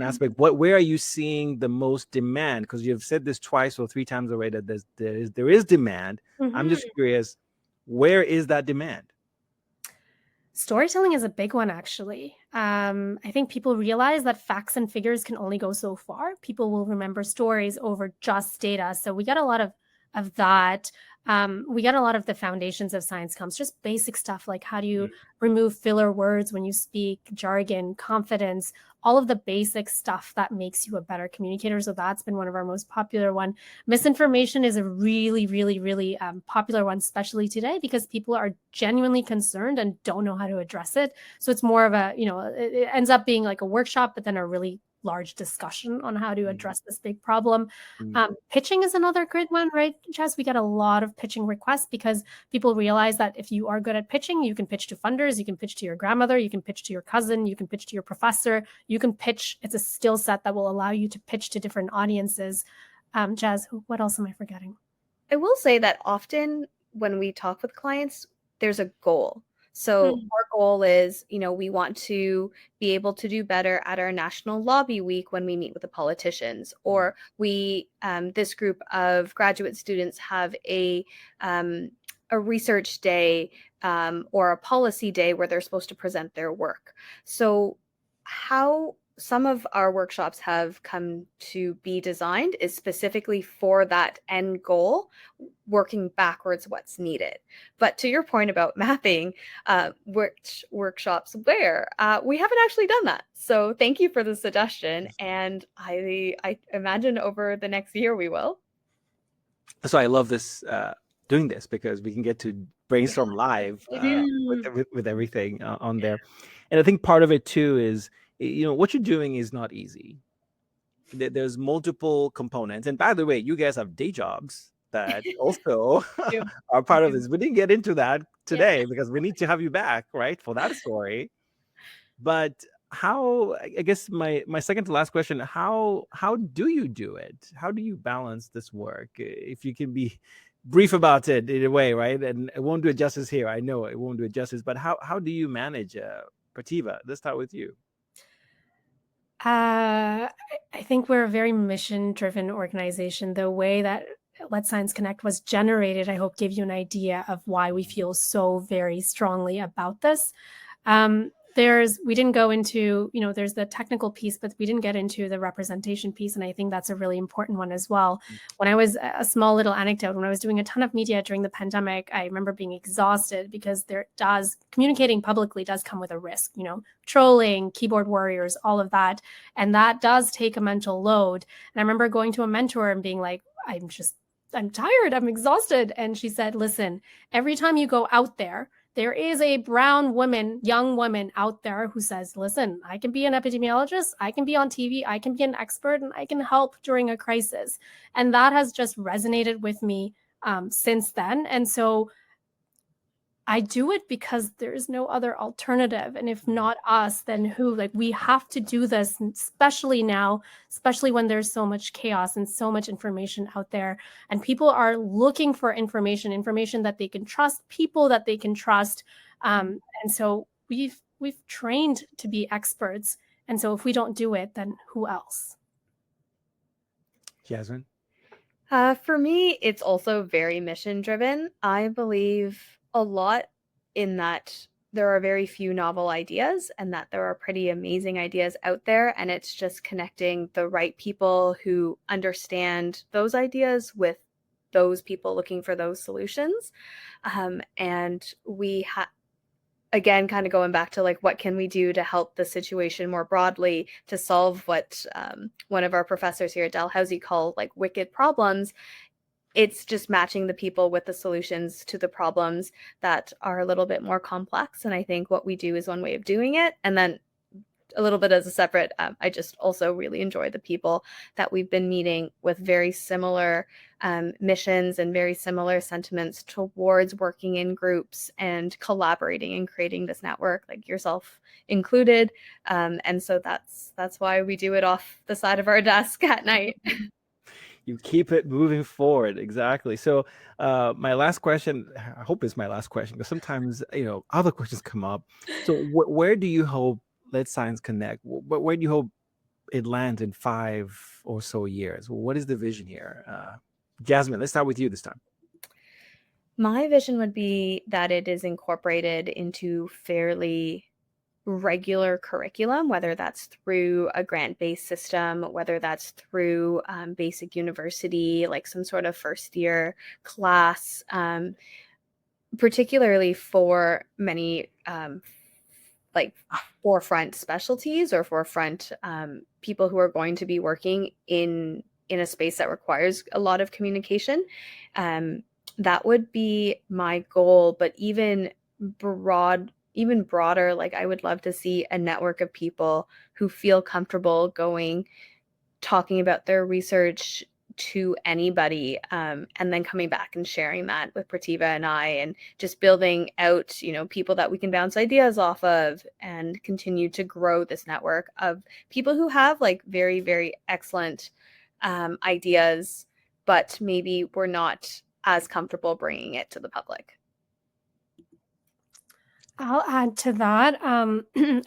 Speaker 1: aspect. Where are you seeing the most demand? Because you've said this twice or three times already that there is demand. I'm just curious, where is that demand?
Speaker 3: Storytelling is a big one, actually. I think people realize that facts and figures can only go so far. People will remember stories over just data. So we got a lot of that. We got a lot of the foundations of science comes, just basic stuff like how do you remove filler words when you speak, jargon, confidence, all of the basic stuff that makes you a better communicator. So that's been one of our most popular one. Misinformation is a really, really, really popular one, especially today, because people are genuinely concerned and don't know how to address it. So it's more of a, it ends up being like a workshop, but then a really large discussion on how to address this big problem. Pitching is another great one, right, Jess? We get a lot of pitching requests because people realize that if you are good at pitching, you can pitch to funders, you can pitch to your grandmother, you can pitch to your cousin, you can pitch to your professor, you can pitch. It's a skill set that will allow you to pitch to different audiences. Jazz, what else am I forgetting?
Speaker 4: I will say that often when we talk with clients, there's a goal. So our goal is, we want to be able to do better at our National Lobby Week when we meet with the politicians, or this group of graduate students have a research day or a policy day where they're supposed to present their work. So how some of our workshops have come to be designed is specifically for that end goal, working backwards what's needed. But to your point about mapping which workshops where, we haven't actually done that. So thank you for the suggestion. And I imagine over the next year we will.
Speaker 1: So I love this, doing this, because we can get to brainstorm live with everything on there. And I think part of it too is, what you're doing is not easy. There's multiple components. And by the way, you guys have day jobs that also are part of this. We didn't get into that today because we need to have you back, right, for that story. But how, I guess my second to last question, how do you do it? How do you balance this work? If you can be brief about it in a way, right? And it won't do it justice here. I know it won't do it justice, but how do you manage, Prativa? Let's start with you.
Speaker 3: I think we're a very mission-driven organization. The way that Let's Science Connect was generated, I hope, gave you an idea of why we feel so very strongly about this. We didn't go into, there's the technical piece, but we didn't get into the representation piece. And I think that's a really important one as well. When I was a small little anecdote, when I was doing a ton of media during the pandemic, I remember being exhausted because communicating publicly does come with a risk, trolling, keyboard warriors, all of that. And that does take a mental load. And I remember going to a mentor and being like, I'm tired, I'm exhausted. And she said, listen, every time you go out there is a brown woman, young woman out there who says, listen, I can be an epidemiologist, I can be on TV, I can be an expert, and I can help during a crisis. And that has just resonated with me since then. And so I do it because there is no other alternative. And if not us, then who? Like, we have to do this, especially now, especially when there's so much chaos and so much information out there. And people are looking for information that they can trust, people that they can trust. And so we've trained to be experts. And so if we don't do it, then who else?
Speaker 1: Jasmine?
Speaker 4: For me, it's also very mission driven. I believe a lot in that there are very few novel ideas and that there are pretty amazing ideas out there. And it's just connecting the right people who understand those ideas with those people looking for those solutions. And we again, kind of going back to like, what can we do to help the situation more broadly to solve what one of our professors here at Dalhousie call like wicked problems. It's just matching the people with the solutions to the problems that are a little bit more complex. And I think what we do is one way of doing it. And then a little bit as a separate, I just also really enjoy the people that we've been meeting with very similar missions and very similar sentiments towards working in groups and collaborating and creating this network, like yourself included. And so that's why we do it off the side of our desk at night.
Speaker 1: You keep it moving forward. Exactly. So my last question, I hope it's my last question, because sometimes, other questions come up. So where do you hope Let's Science Connect, where do you hope it lands in 5 or so years? What is the vision here? Jasmine, let's start with you this time.
Speaker 4: My vision would be that it is incorporated into fairly regular curriculum, whether that's through a grant-based system, whether that's through basic university, like some sort of first year class, particularly for many like forefront specialties or forefront people who are going to be working in a space that requires a lot of communication. That would be my goal, but even broader, like I would love to see a network of people who feel comfortable talking about their research to anybody, and then coming back and sharing that with Prativa and I, and just building out, people that we can bounce ideas off of and continue to grow this network of people who have like very, very excellent ideas, but maybe we're not as comfortable bringing it to the public.
Speaker 3: I'll add to that.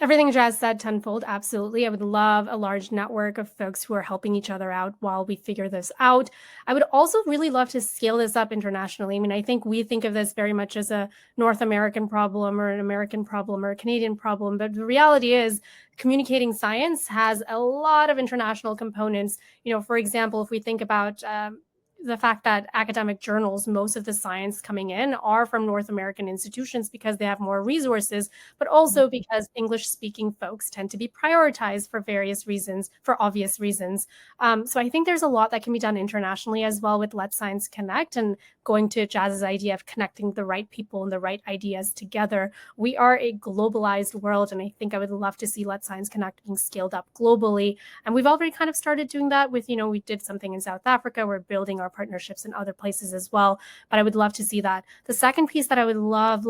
Speaker 3: Everything Jazz said tenfold, absolutely. I would love a large network of folks who are helping each other out while we figure this out. I would also really love to scale this up internationally. I mean, I think we think of this very much as a North American problem or an American problem or a Canadian problem, but the reality is communicating science has a lot of international components. For example, if we think about the fact that academic journals, most of the science coming in are from North American institutions because they have more resources, but also because English-speaking folks tend to be prioritized for various reasons, for obvious reasons. So I think there's a lot that can be done internationally as well with Let's Science Connect, and going to Jazz's idea of connecting the right people and the right ideas together. We are a globalized world, and I think I would love to see Let's Science Connect being scaled up globally. And we've already kind of started doing that with, we did something in South Africa. We're building our partnerships in other places as well, but I would love to see that. The second piece that I would love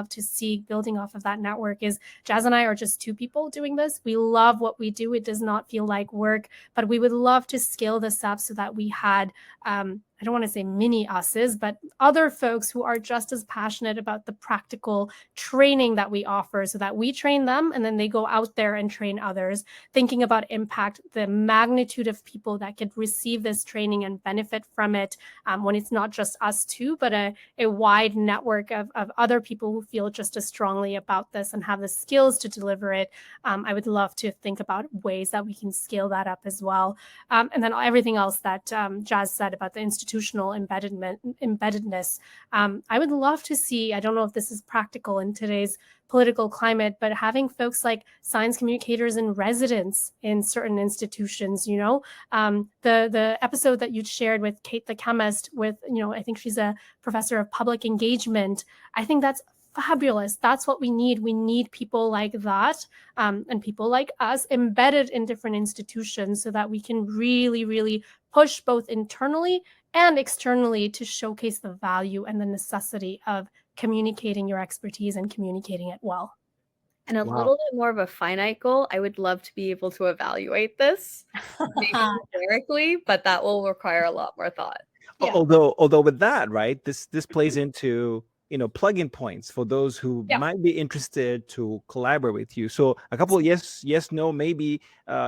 Speaker 3: to see building off of that network is Jazz and I are just two people doing this. We love what we do. It does not feel like work, but we would love to scale this up so that we had I don't want to say mini us's, but other folks who are just as passionate about the practical training that we offer, so that we train them and then they go out there and train others, thinking about impact, the magnitude of people that could receive this training and benefit from it, when it's not just us two, but a wide network of other people who feel just as strongly about this and have the skills to deliver it. I would love to think about ways that we can scale that up as well. And then everything else that Jazz said about the institutional embeddedness. I would love to see, I don't know if this is practical in today's political climate, but having folks like science communicators in residence in certain institutions, the episode that you shared with Kate the chemist with, I think she's a professor of public engagement. I think that's fabulous. That's what we need. We need people like that, and people like us embedded in different institutions so that we can really, really push both internally and externally to showcase the value and the necessity of communicating your expertise and communicating it well.
Speaker 4: And a little bit more of a finite goal, I would love to be able to evaluate this, maybe numerically, but that will require a lot more thought.
Speaker 1: Yeah. Although with that, right, this plays into plug-in points for those who might be interested to collaborate with you. So a couple of yes, no, maybe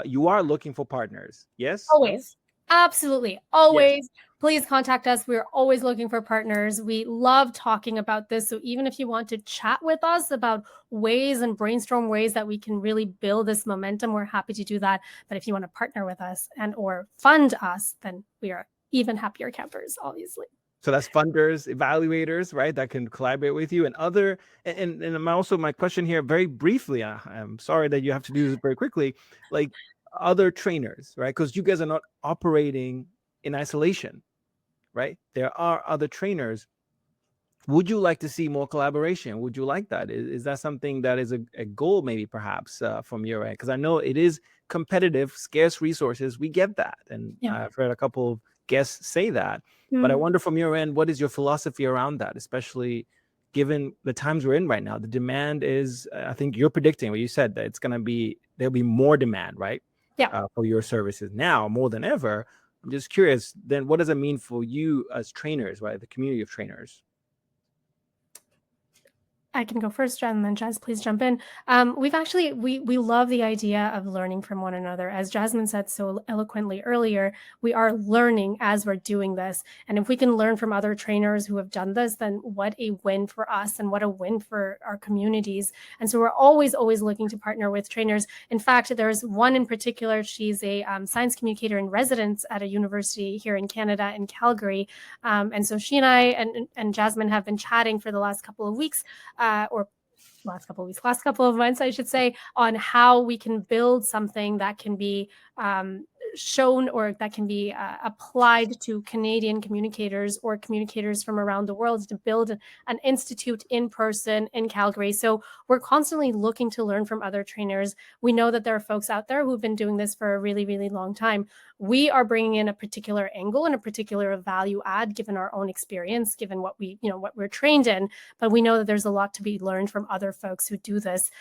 Speaker 1: you are looking for partners. Yes?
Speaker 3: Always. Absolutely. Always. Yes. Please contact us. We're always looking for partners. We love talking about this. So even if you want to chat with us about ways and brainstorm ways that we can really build this momentum, we're happy to do that. But if you want to partner with us and or fund us, then we are even happier campers, obviously.
Speaker 1: So that's funders, evaluators, right, that can collaborate with you, and other. And also my question here, very briefly, I'm sorry that you have to do this very quickly, like other trainers, right? Because you guys are not operating in isolation, right? There are other trainers. Would you like to see more collaboration? Would you like that? Is that something that is a goal, maybe perhaps from your end? Because I know it is competitive, scarce resources. We get that, and I've heard a couple of guests say that. But I wonder from your end, what is your philosophy around that, especially given the times we're in right now? The demand is, I think you're predicting what you said, that it's going to be, there'll be more demand, right?
Speaker 3: Yeah.
Speaker 1: For your services now more than ever. I'm just curious, then what does it mean for you as trainers, right? The community of trainers.
Speaker 3: I can go first, Jen, and then Jazz, please jump in. We've actually, we love the idea of learning from one another. As Jasmine said so eloquently earlier, we are learning as we're doing this. And if we can learn from other trainers who have done this, then what a win for us and what a win for our communities. And so we're always looking to partner with trainers. In fact, there's one in particular, she's a science communicator in residence at a university here in Canada in Calgary. And so she and I and Jasmine have been chatting for the last couple of weeks, or last couple of months, I should say, on how we can build something that can be shown or that can be applied to Canadian communicators or communicators from around the world, to build an institute in person in Calgary. So we're constantly looking to learn from other trainers. We know that there are folks out there who've been doing this for a really, really long time. We are bringing in a particular angle and a particular value add, given our own experience, given what what we're trained in. But we know that there's a lot to be learned from other folks who do this.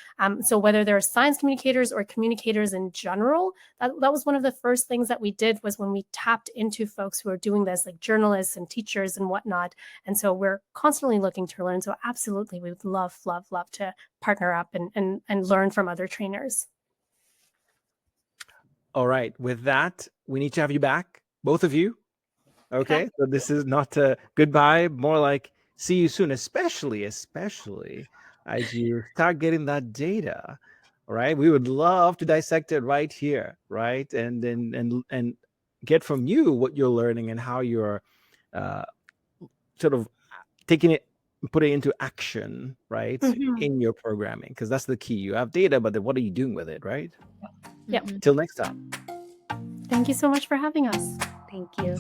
Speaker 3: So whether they're science communicators or communicators in general, that was one of the first things that we did, was when we tapped into folks who are doing this, like journalists and teachers and whatnot. And so we're constantly looking to learn. So absolutely, we would love to partner up and learn from other trainers.
Speaker 1: All right. With that, we need to have you back, both of you. Okay. So this is not a goodbye, more like see you soon, especially as you start getting that data. All right. We would love to dissect it right here, right? And get from you what you're learning and how you're sort of taking it, putting it into action, right? In your programming, because that's the key. You have data, but then what are you doing with it, right?
Speaker 3: Yep.
Speaker 1: Till next time.
Speaker 3: Thank you so much for having us.
Speaker 4: Thank you.